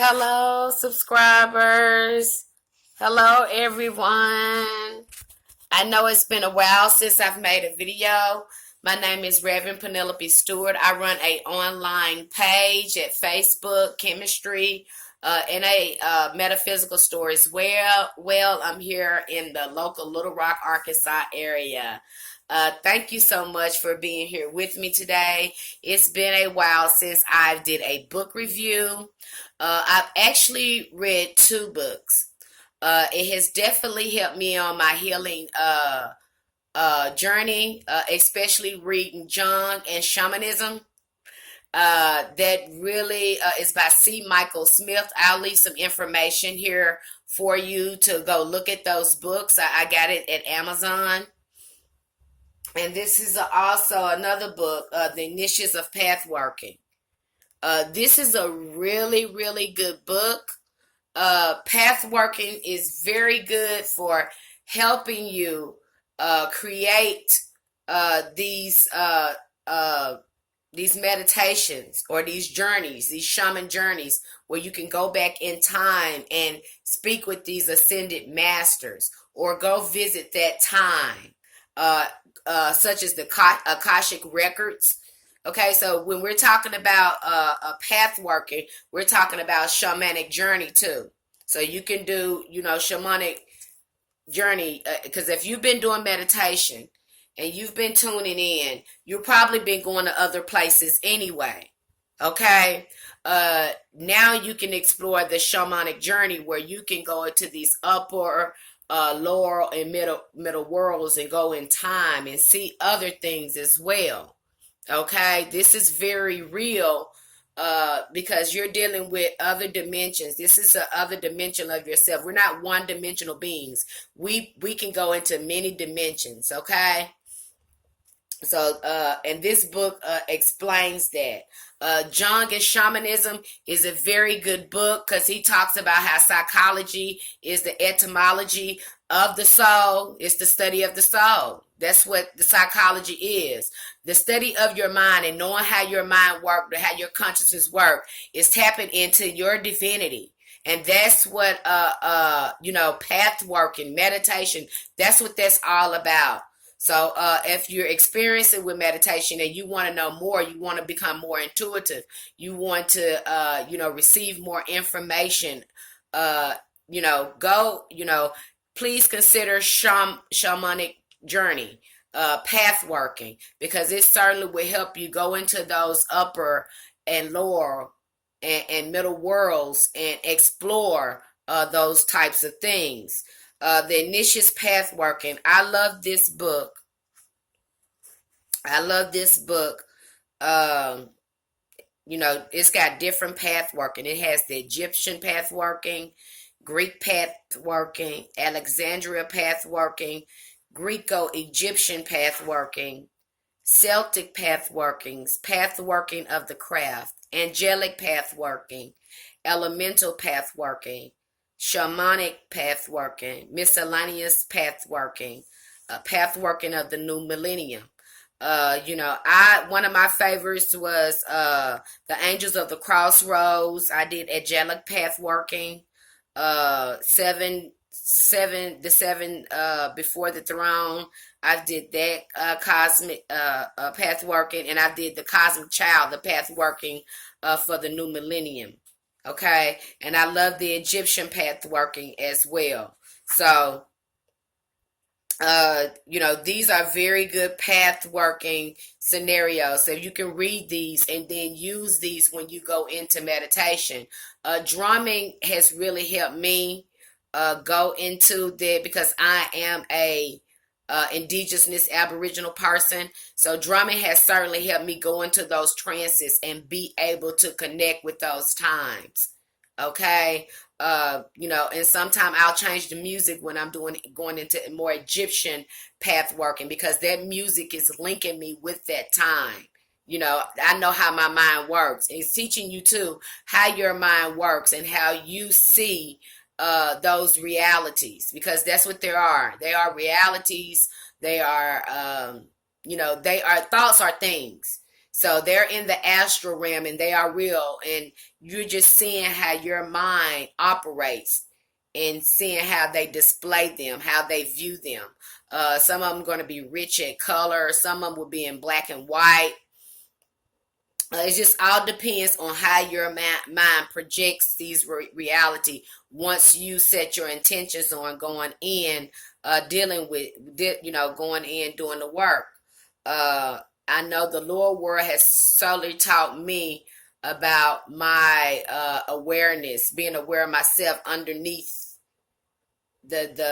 Hello, subscribers. Hello, everyone. I know it's been a while since I've made a video. My name is Reverend Penelope Stewart. I run a online page at Facebook, Chemistry, and a metaphysical store as well. I'm here in the local Little Rock, Arkansas area. Thank you so much for being here with me today. It's been a while since I did a book review. I've actually read two books. It has definitely helped me on my healing journey, especially reading Jung and Shamanism. That really is by C. Michael Smith. I'll leave some information here for you to go look at those books. I got it at Amazon. And this is also another book, The Niches of Pathworking. This is a really, really good book. Pathworking is very good for helping you create these meditations or these journeys, these shaman journeys, where you can go back in time and speak with these ascended masters, or go visit that time, such as the Akashic records. Okay, so when we're talking about a path working, we're talking about shamanic journey too. So you can do, shamanic journey, because if you've been doing meditation and you've been tuning in, you've probably been going to other places anyway. Okay, now you can explore the shamanic journey where you can go into these upper, lower, and middle worlds and go in time and see other things as well. Okay, this is very real because you're dealing with other dimensions. This is a other dimension of yourself. We're not one-dimensional beings. We can go into many dimensions. Okay, so and this book explains that. Jung and Shamanism is a very good book because he talks about how psychology is the etymology of the soul. It's the study of the soul. That's what the psychology is. The study of your mind and knowing how your mind works, or how your consciousness works, is tapping into your divinity. And that's what path work and meditation, that's what that's all about. So if you're experiencing with meditation and you want to know more, you want to become more intuitive, you want to receive more information, please consider shamanic journey, path working, because it certainly will help you go into those upper and lower and middle worlds and explore those types of things. The Niches Path Working. I love this book. It's got different path working. It has the Egyptian path working, Greek path working, Alexandria path working, Greco-Egyptian path working, Celtic path workings, path working of the craft, angelic path working, elemental path working, shamanic path working, miscellaneous path working, path working of the new millennium. One of my favorites was the Angels of the Crossroads. I did angelic path working, the seven before the throne. I did that cosmic path working, and I did the cosmic child, the path working for the new millennium. Okay, and I love the Egyptian path working as well. So, these are very good path working scenarios. So you can read these and then use these when you go into meditation. Drumming has really helped me go into that because I am a indigenous aboriginal person. So drumming has certainly helped me go into those trances and be able to connect with those times. Okay. And sometimes I'll change the music when I'm going into more Egyptian path working, because that music is linking me with that time. I know how my mind works. It's teaching you too how your mind works and how you see those realities, because that's what there are. They are realities. They are, thoughts are things. So they're in the astral realm and they are real, and you're just seeing how your mind operates and seeing how they display them, how they view them. Some of them going to be rich in color, some of them will be in black and white. It just all depends on how your mind projects these reality once you set your intentions on going in, dealing with, going in, doing the work. I know the lower world has solely taught me about my awareness, being aware of myself underneath this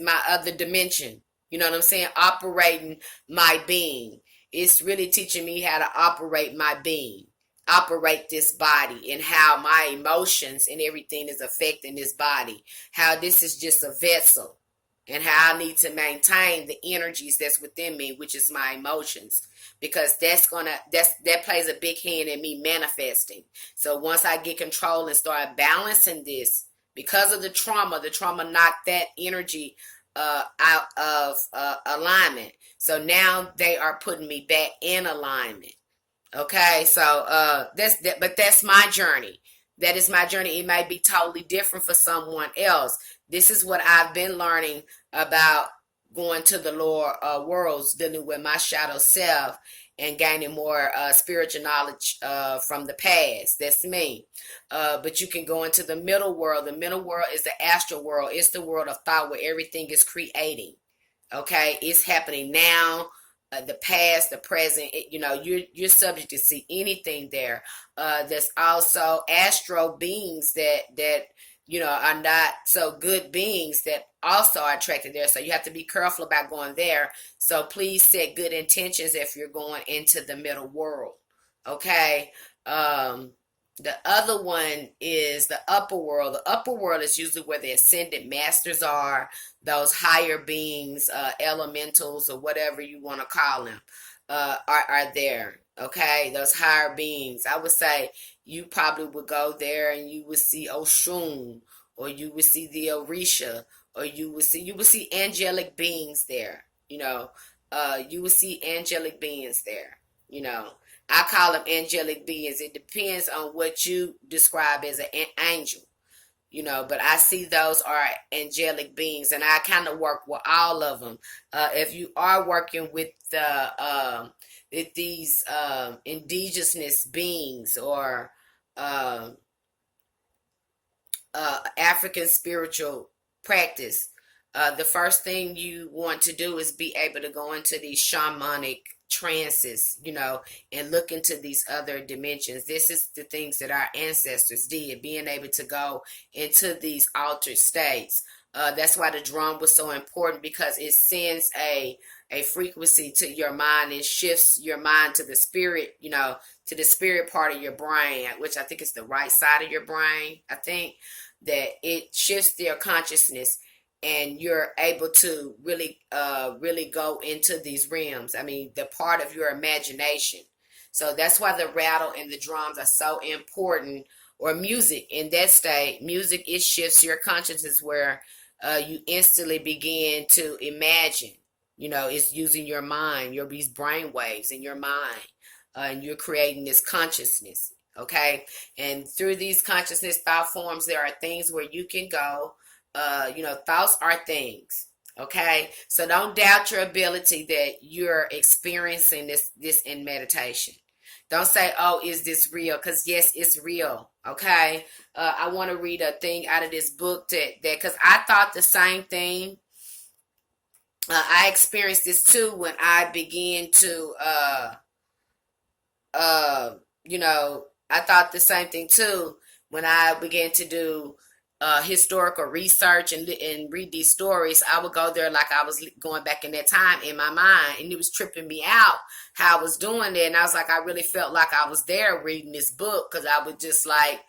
my other dimension. You know what I'm saying? Operating my being. It's really teaching me how to operate my being, operate this body, and how my emotions and everything is affecting this body. How this is just a vessel, and how I need to maintain the energies that's within me, which is my emotions, because that plays a big hand in me manifesting. So once I get control and start balancing this, because of the trauma knocked that energy out of alignment. So now they are putting me back in alignment. Okay, so but that's my journey. That is my journey. It may be totally different for someone else. This is what I've been learning about going to the lower worlds, dealing with my shadow self, and gaining more spiritual knowledge from the past. That's me. But you can go into the middle world. The middle world is the astral world. It's the world of thought where everything is creating. Okay, it's happening now. The past, the present, you're subject to see anything there. There's also astral beings that are not so good beings that also are attracted there. So you have to be careful about going there. So please set good intentions if you're going into the middle world. Okay. The other one is the upper world. The upper world is usually where the ascended masters are, those higher beings, elementals, or whatever you want to call them, are there. Okay, those higher beings. I would say you probably would go there and you would see Oshun, or you would see the Orisha, or you would see angelic beings there. You would see angelic beings there. I call them angelic beings. It depends on what you describe as an angel, but I see those are angelic beings, and I kind of work with all of them. If you are working with these indigenous beings or African spiritual practice, the first thing you want to do is be able to go into these shamanic trances, and look into these other dimensions. This is the things that our ancestors did, being able to go into these altered states. That's why the drum was so important, because it sends a frequency to your mind and shifts your mind to the spirit, to the spirit part of your brain, which I think is the right side of your brain. I think that it shifts their consciousness, and you're able to really go into these realms. I mean, the part of your imagination. So that's why the rattle and the drums are so important, or music in that state. Music, it shifts your consciousness where you instantly begin to imagine. It's using your mind, these brain waves in your mind, and you're creating this consciousness. Okay, and through these consciousness thought forms, there are things where you can go. Thoughts are things. Okay, so don't doubt your ability that you're experiencing this in meditation. Don't say, "Oh, is this real?" Because yes, it's real. Okay, I want to read a thing out of this book that because I thought the same thing. I experienced this too when I began to I thought the same thing too when I began to do historical research and read these stories. I would go there like I was going back in that time in my mind, and it was tripping me out how I was doing it. And I was like, I really felt like I was there reading this book, because I would just like,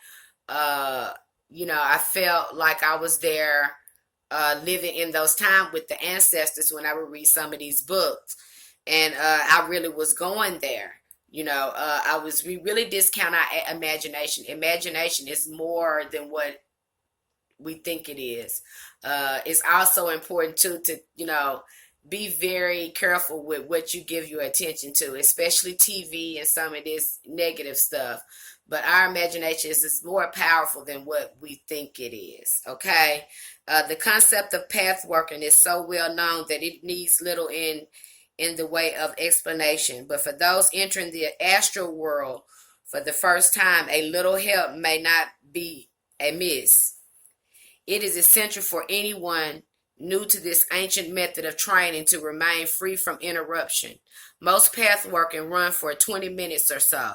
I felt like I was there living in those times with the ancestors when I would read some of these books. And I really was going there. We really discount our imagination. Imagination is more than what we think it is. It's also important too to be very careful with what you give your attention to, especially TV and some of this negative stuff. But our imagination is more powerful than what we think it is. Okay, the concept of path working is so well known that it needs little in the way of explanation. But for those entering the astral world for the first time, a little help may not be amiss. It is essential for anyone new to this ancient method of training to remain free from interruption. Most path working run for 20 minutes or so.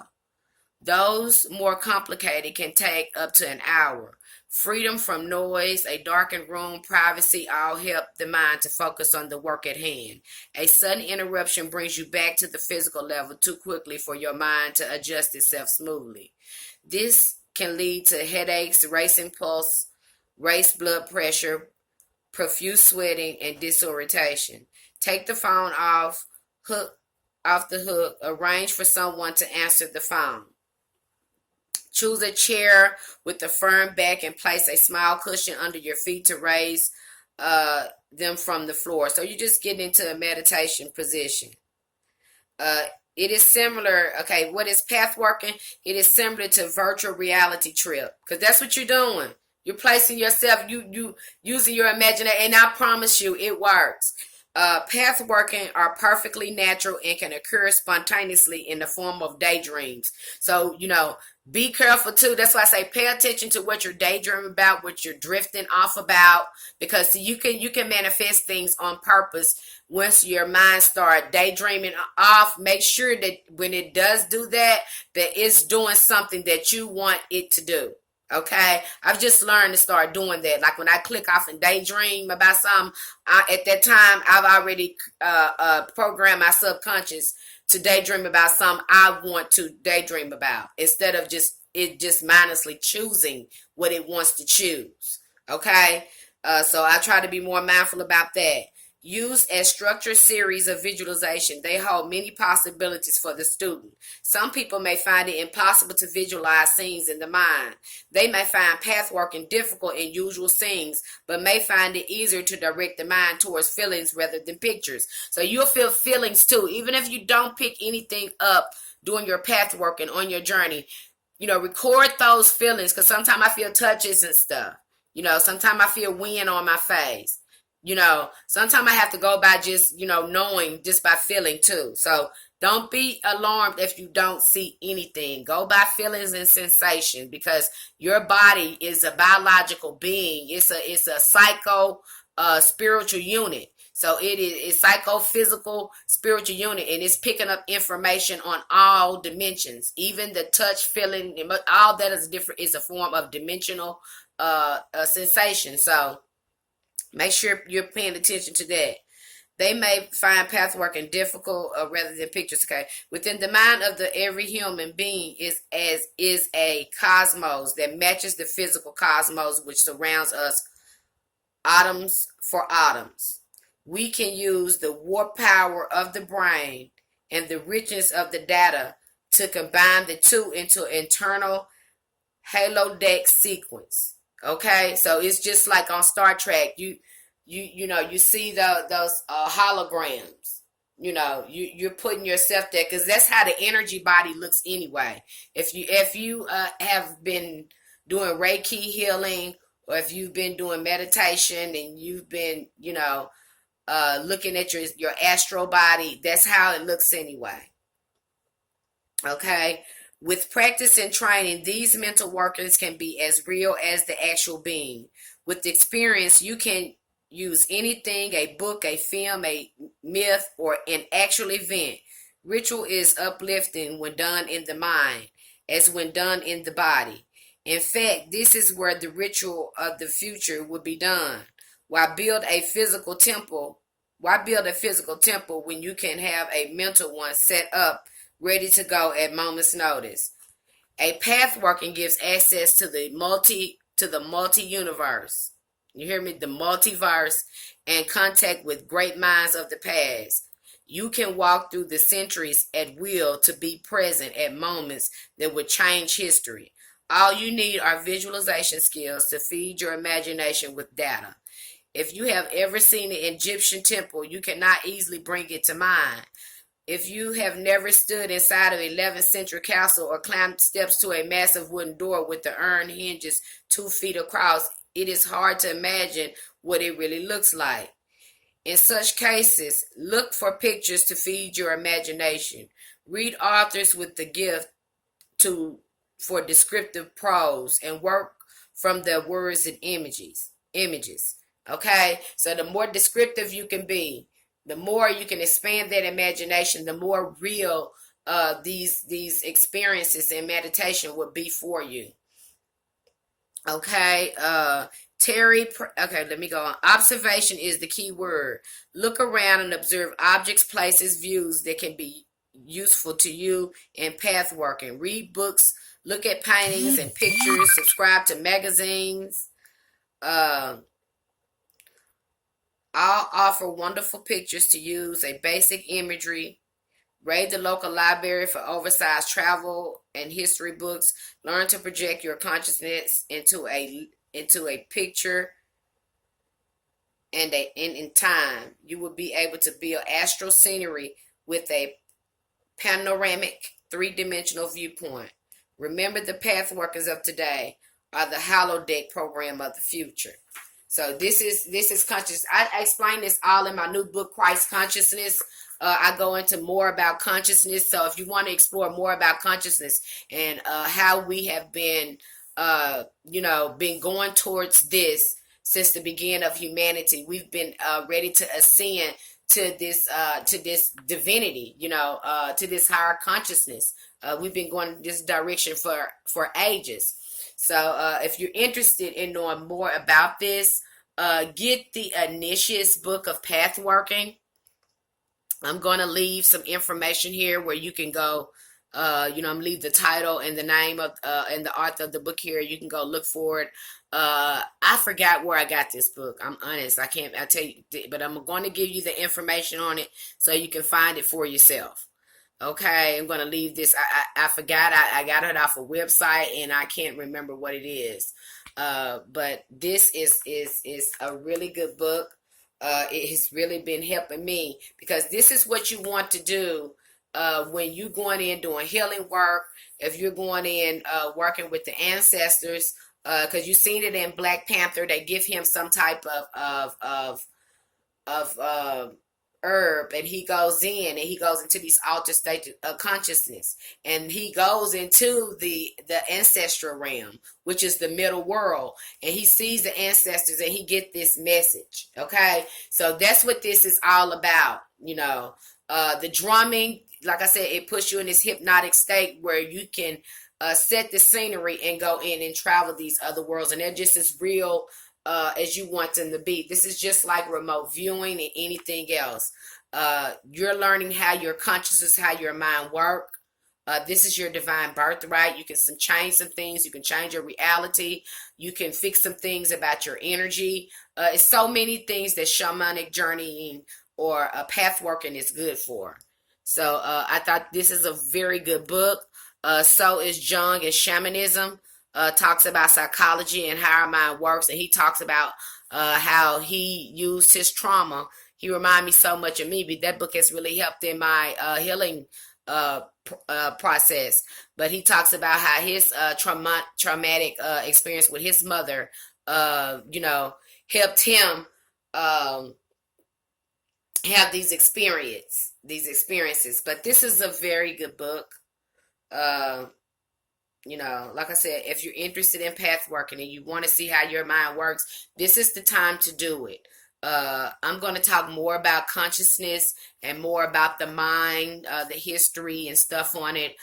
Those more complicated can take up to an hour. Freedom from noise, a darkened room, privacy all help the mind to focus on the work at hand. A sudden interruption brings you back to the physical level too quickly for your mind to adjust itself smoothly. This can lead to headaches, racing pulse, raised blood pressure, profuse sweating, and disorientation. Take the phone off the hook. Arrange for someone to answer the phone. Choose a chair with a firm back and place a small cushion under your feet to raise them from the floor. So you just get into a meditation position. It is similar. Okay, what is path working? It is similar to virtual reality trip, because that's what you're doing. You're placing yourself, you using your imagination, and I promise you, it works. Path working are perfectly natural and can occur spontaneously in the form of daydreams. So, be careful too. That's why I say pay attention to what you're daydreaming about, what you're drifting off about, because you can manifest things on purpose. Once your mind start daydreaming off, make sure that when it does do that, that it's doing something that you want it to do. Okay, I've just learned to start doing that. Like when I click off and daydream about something, at that time I've already programmed my subconscious to daydream about something I want to daydream about, instead of just mindlessly choosing what it wants to choose. Okay, so I try to be more mindful about that. Used as structured series of visualization, they hold many possibilities for the student. Some people may find it impossible to visualize scenes in the mind. They may find path working difficult in usual scenes, but may find it easier to direct the mind towards feelings rather than pictures. So you'll feel feelings too, even if you don't pick anything up during your path working on your journey. Record those feelings, because sometimes I feel touches and stuff. Sometimes I feel wind on my face. Sometimes I have to go by just, knowing, just by feeling too. So don't be alarmed if you don't see anything. Go by feelings and sensation, because your body is a biological being. It's a psycho spiritual unit. So it is psychophysical spiritual unit, and it's picking up information on all dimensions, even the touch, feeling, all that is a form of dimensional sensation. So make sure you're paying attention to that. They may find path working difficult rather than pictures. Okay, within the mind of every human being is a cosmos that matches the physical cosmos which surrounds us, atoms for atoms. We can use the warp power of the brain and the richness of the data to combine the two into internal holodeck sequence. Okay, so it's just like on Star Trek. You see those holograms. You're putting yourself there, because that's how the energy body looks anyway. If you have been doing Reiki healing, or if you've been doing meditation and you've been looking at your astral body, that's how it looks anyway. Okay. With practice and training, these mental workings can be as real as the actual being. With experience, you can use anything, a book, a film, a myth, or an actual event. Ritual is uplifting when done in the mind, as when done in the body. In fact, this is where the ritual of the future will be done. Why build a physical temple when you can have a mental one set up, ready to go at moment's notice? A path working gives access to the multi-universe. You hear me? The multiverse, and contact with great minds of the past. You can walk through the centuries at will to be present at moments that would change history. All you need are visualization skills to feed your imagination with data. If you have ever seen an Egyptian temple, you cannot easily bring it to mind. If you have never stood inside of an 11th century castle or climbed steps to a massive wooden door with the iron hinges 2 feet across, it is hard to imagine what it really looks like. In such cases, look for pictures to feed your imagination. Read authors with the gift for descriptive prose and work from their words and images. Okay? So the more descriptive you can be, the more you can expand that imagination, the more real these experiences in meditation would be for you. Okay, Terry, okay, let me go on. Observation is the key word. Look around and observe objects, places, views that can be useful to you in path working. Read books, look at paintings and pictures, subscribe to magazines. I'll offer wonderful pictures to use, a basic imagery. Raid the local library for oversized travel and history books. Learn to project your consciousness into a picture, and in time you will be able to build astral scenery with a panoramic three-dimensional viewpoint. Remember, the path workers of today are the holodeck program of the future. So this is conscious. I explain this all in my new book, Christ Consciousness. I go into more about consciousness. So if you want to explore more about consciousness and how we have been, been going towards this since the beginning of humanity, we've been ready to ascend to this divinity, to this higher consciousness. We've been going this direction for ages. So if you're interested in knowing more about this, get the Initiate's book of Pathworking. I'm going to leave some information here where you can go, I'm leave the title and the name of and the author of the book here. You can go look for it. I forgot where I got this book. I'm honest. I tell you, but I'm going to give you the information on it so you can find it for yourself. Okay, I'm going to leave this. I forgot. I got it off a website and I can't remember what it is. But this is a really good book. It has really been helping me because this is what you want to do when you're going in doing healing work. If you're going in working with the ancestors, because you've seen it in Black Panther, they give him some type of herb, and he goes into these altered states of consciousness, and he goes into the ancestral realm, which is the middle world, and he sees the ancestors and he get this message. Okay, so that's what this is all about. The drumming, like I said, it puts you in this hypnotic state where you can set the scenery and go in and travel these other worlds, and they're just as real as you want them to be. This is just like remote viewing and anything else. You're learning how your consciousness, how your mind work. This is your divine birthright. You can change some things. You can change your reality. You can fix some things about your energy. It's so many things that shamanic journeying or path working is good for. So I thought this is a very good book. So is Jung and Shamanism. Talks about psychology and how our mind works, and he talks about how he used his trauma. He reminded me so much of me, but that book has really helped in my healing process. But he talks about how his traumatic experience with his mother, helped him have these experiences. But this is a very good book. Like I said, if you're interested in path working and you want to see how your mind works, this is the time to do it. I'm going to talk more about consciousness and more about the mind, the history and stuff on it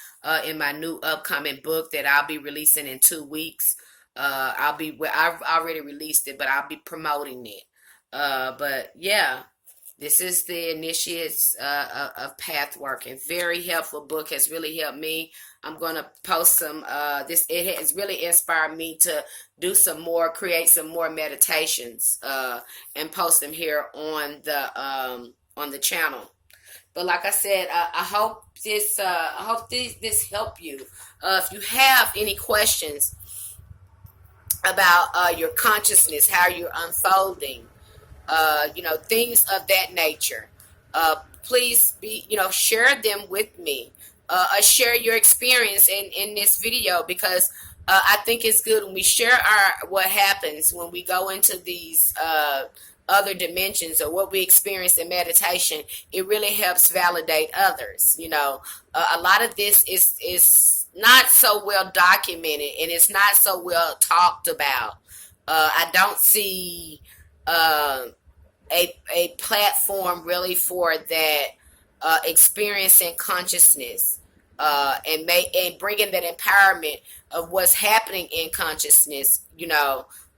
in my new upcoming book that I'll be releasing in 2 weeks. I've already released it, but I'll be promoting it. But yeah. This is the Initiates of Path Working. Very helpful book. Has really helped me. I'm going to post some, it has really inspired me to create some more meditations and post them here on the channel. But like I said, I hope this helped you. If you have any questions about your consciousness, how you're unfolding, things of that nature. Please share them with me. Share your experience in this video, because I think it's good when we share what happens when we go into these other dimensions, or what we experience in meditation. It really helps validate others. A lot of this is not so well documented, and it's not so well talked about. I don't see a platform really for that, experiencing consciousness, and bringing that empowerment of what's happening in consciousness.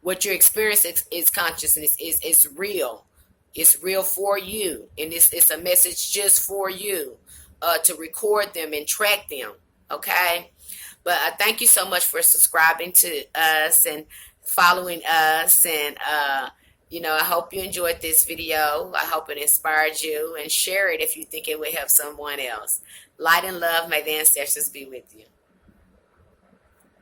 What you're experiencing is consciousness, is real. It's real for you, and it's a message just for you, to record them and track them. Okay. But thank you so much for subscribing to us and following us. And I hope you enjoyed this video. I hope it inspired you, and share it if you think it would help someone else. Light and love, may the ancestors be with you.